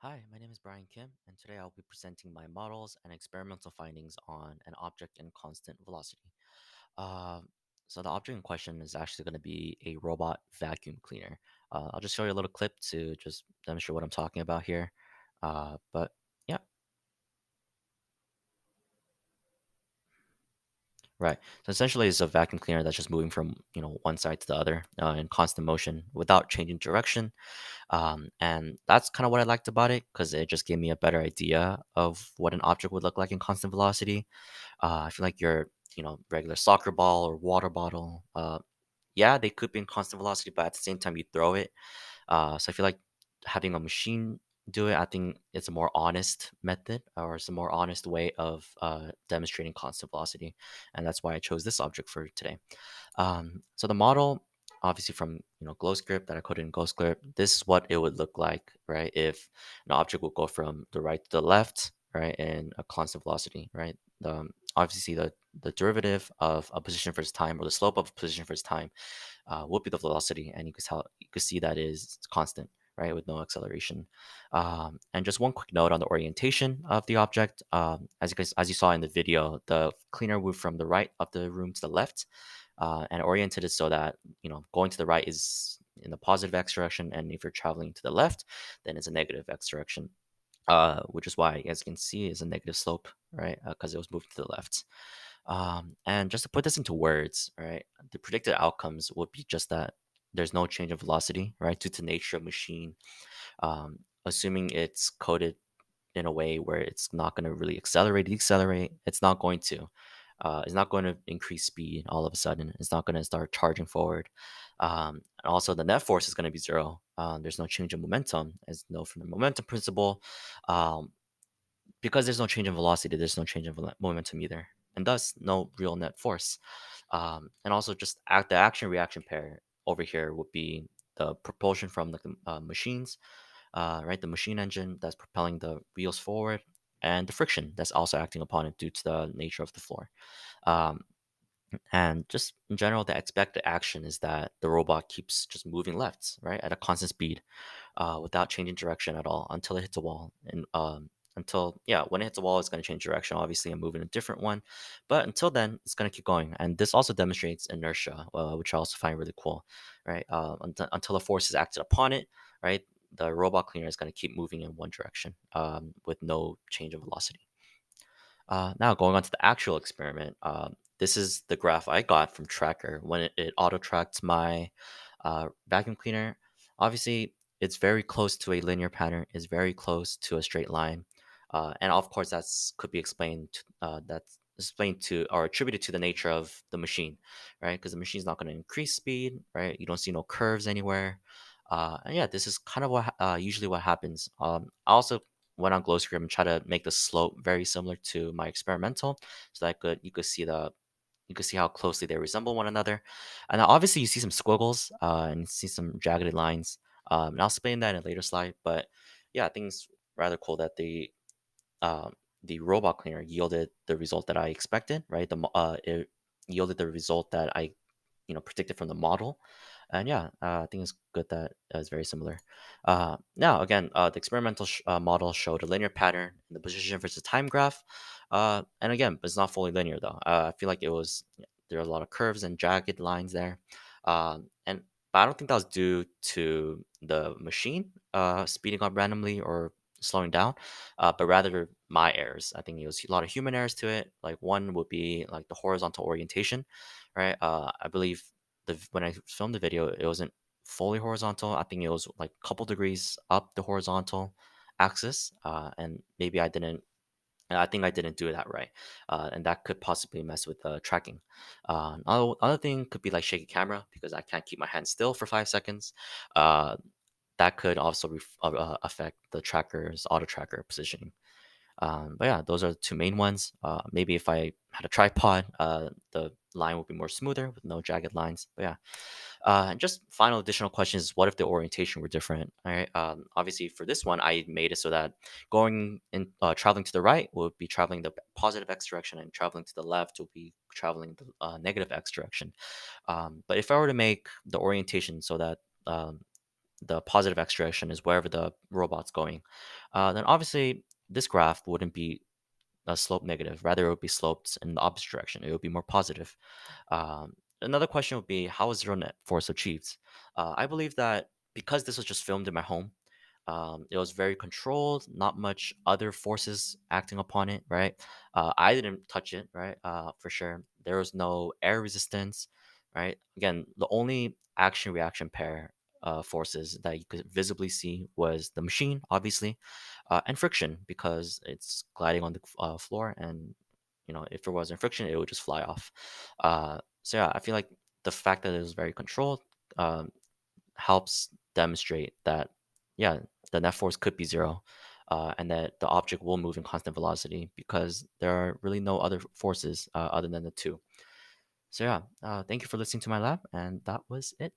Hi, my name is Bryan Kim, and today I'll be presenting my models and experimental findings on an object in constant velocity. Uh, so the object in question is actually going to be a robot vacuum cleaner. I'll just show you a little clip to just demonstrate what I'm talking about here. But yeah, right. So essentially, it's a vacuum cleaner that's just moving from one side to the other in constant motion without changing direction. And that's kind of what I liked about it because it just gave me a better idea of what an object would look like in constant velocity. I feel like your, regular soccer ball or water bottle, yeah, they could be in constant velocity, but at the same time, you throw it. So I feel like having a machine do it, I think it's a more honest method or it's a more honest way of demonstrating constant velocity. And that's why I chose this object for today. So the model, obviously from glow script that I coded in glow script, this is what it would look like, right? If an object would go from the right to the left, right, in a constant velocity, right? Obviously the derivative of a position first time or the slope of a position first time would be the velocity, and you could see that is constant, right, with no acceleration. And just one quick note on the orientation of the object. As you saw in the video, the cleaner moved from the right of the room to the left, and oriented it so that going to the right is in the positive x direction, and if you're traveling to the left, then it's a negative x direction. Which is why, as you can see, is a negative slope, right? Because it was moved to the left. And just to put this into words, right, the predicted outcomes would be just that there's no change in velocity, right, due to nature of machine. Assuming it's coded in a way where it's not going to really accelerate, decelerate. It's not going to. It's not going to increase speed all of a sudden. It's not going to start charging forward. And also, the net force is going to be zero. There's no change in momentum, as you know from the momentum principle. Um, because there's no change in velocity, there's no change in momentum either, and thus no real net force. And also, just the action reaction pair over here would be the propulsion from the machines, right? The machine engine that's propelling the wheels forward, and the friction that's also acting upon it due to the nature of the floor. Um, and just in general, the expected action is that the robot keeps just moving left, right, at a constant speed without changing direction at all until it hits a wall. And until, yeah, when it hits a wall, it's going to change direction, obviously, and move in a different one. But until then, it's going to keep going. And this also demonstrates inertia, which I also find really cool, right? Until a force is acted upon it, right? The robot cleaner is going to keep moving in one direction with no change of velocity. Now going on to the actual experiment, this is the graph I got from Tracker when it auto tracked my vacuum cleaner. Obviously, it's very close to a linear pattern. It's very close to a straight line, and of course, that's could be explained. That's explained to or attributed to the nature of the machine, right? Because the machine's not going to increase speed, right? You don't see no curves anywhere. And yeah, this is kind of what usually what happens. I also went on glow script and try to make the slope very similar to my experimental, so that you could see how closely they resemble one another. And now obviously you see some squiggles and see some jagged lines. And I'll explain that in a later slide. But yeah, I think it's rather cool that um, the robot cleaner yielded the result that I expected. Right, it yielded the result that I predicted from the model. And yeah, I think it's good that it's very similar. Now again, the experimental model showed a linear pattern in the position versus time graph. And again, it's not fully linear though. I feel like there are a lot of curves and jagged lines there. And but I don't think that was due to the machine speeding up randomly or slowing down, but rather my errors. I think it was a lot of human errors to it. Like one would be like the horizontal orientation, right? I believe when I filmed the video, it wasn't fully horizontal. I think it was like a couple degrees up the horizontal axis, and maybe I didn't. I think I didn't do that right, and that could possibly mess with tracking. Another thing could be like shaky camera because I can't keep my hand still for 5 seconds. Uh, that could also affect the tracker's auto tracker positioning. But yeah, those are the two main ones. Maybe if I had a tripod, the line would be more smoother with no jagged lines. But yeah, and just final additional questions: what if the orientation were different? All right. Obviously, for this one, I made it so that traveling to the right would be traveling the positive x direction, and traveling to the left will be traveling the negative x direction. But if I were to make the orientation so that um, the positive x direction is wherever the robot's going. Then obviously this graph wouldn't be a slope negative. Rather, it would be sloped in the opposite direction. It would be more positive. Another question would be, how is zero net force achieved? I believe that because this was just filmed in my home, it was very controlled, not much other forces acting upon it, right? I didn't touch it, right? For sure. There was no air resistance, right? Again, the only action reaction pair forces that you could visibly see was the machine, obviously, and friction because it's gliding on the floor. And, if there wasn't friction, it would just fly off. So, yeah, I feel like the fact that it was very controlled um, helps demonstrate that, yeah, the net force could be zero, and that the object will move in constant velocity because there are really no other forces other than the two. So yeah, thank you for listening to my lab, and that was it.